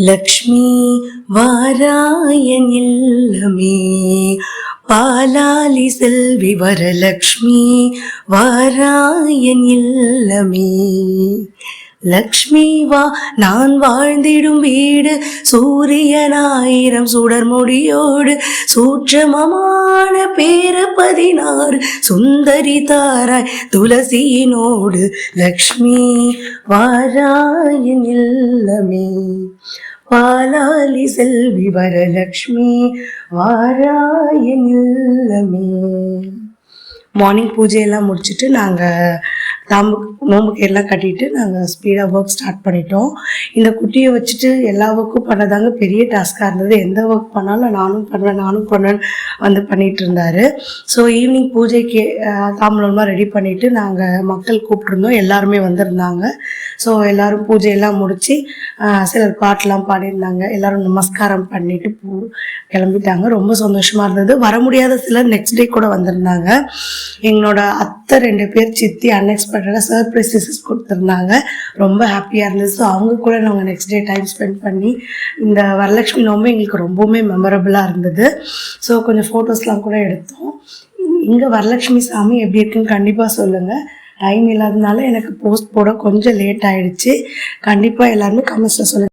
லக்ஷ்மி வாராயன் இல்லமே பாலாலி செல்வி வரலக்ஷ்மி வாராயன் இல்லமே. லக்ஷ்மி வா நான் வாழ்ந்திடும் வீடு சூரியனாயிரம் சுடர்மொழியோடு சூட்சமமான பேரு 16 சுந்தரி தாராய் துளசியினோடு லக்ஷ்மி வாராயன் இல்லமே பாலாலி செல்வி வரலக்ஷ்மி வாராயன் இல்லமே. மார்னிங் பூஜையெல்லாம் முடிச்சுட்டு நாங்கள் நோம்புக்கு எல்லாம் கட்டிட்டு நாங்கள் ஸ்பீடாக ஒர்க் ஸ்டார்ட் பண்ணிட்டோம். இந்த குட்டியை வச்சுட்டு எல்லா ஒர்க்கும் பண்ணதாங்க பெரிய டாஸ்காக இருந்தது. எந்த ஒர்க் பண்ணாலும் நானும் பண்ணுவேன்னு பண்ணிகிட்டு இருந்தார். ஸோ ஈவினிங் பூஜைக்கு தாம்பூலமாக ரெடி பண்ணிவிட்டு நாங்கள் மக்கள் கூப்பிட்ருந்தோம். எல்லாருமே வந்திருந்தாங்க. ஸோ எல்லோரும் பூஜையெல்லாம் முடித்து சிலர் பாட்டெலாம் பாடியிருந்தாங்க. எல்லோரும் நமஸ்காரம் பண்ணிவிட்டு கிளம்பிட்டாங்க. ரொம்ப சந்தோஷமாக இருந்தது. வர முடியாத சிலர் நெக்ஸ்ட் டே கூட வந்திருந்தாங்க. எங்களோட அத்தை 2 பேர் சித்தி அன்எக்ஸ்பெக்டடாக சர்ப்ரைசஸ் கொடுத்துருந்தாங்க. ரொம்ப ஹாப்பியாக இருந்தது. ஸோ அவங்க கூட நாங்கள் நெக்ஸ்ட் டே டைம் ஸ்பெண்ட் பண்ணி இந்த வரலட்சுமி நோம்பு எங்களுக்கு ரொம்பவுமே மெமரபுளாக இருந்தது. ஸோ கொஞ்சம் ஃபோட்டோஸ்லாம் கூட எடுத்தோம். இங்கே வரலட்சுமி சாமி எப்படி இருக்குன்னு கண்டிப்பாக சொல்லுங்கள். டைம் இல்லாததுனால எனக்கு போஸ்ட் போட கொஞ்சம் லேட் ஆகிடுச்சு. கண்டிப்பாக எல்லாருமே கமெண்ட்ஸில் சொல்லுங்கள்.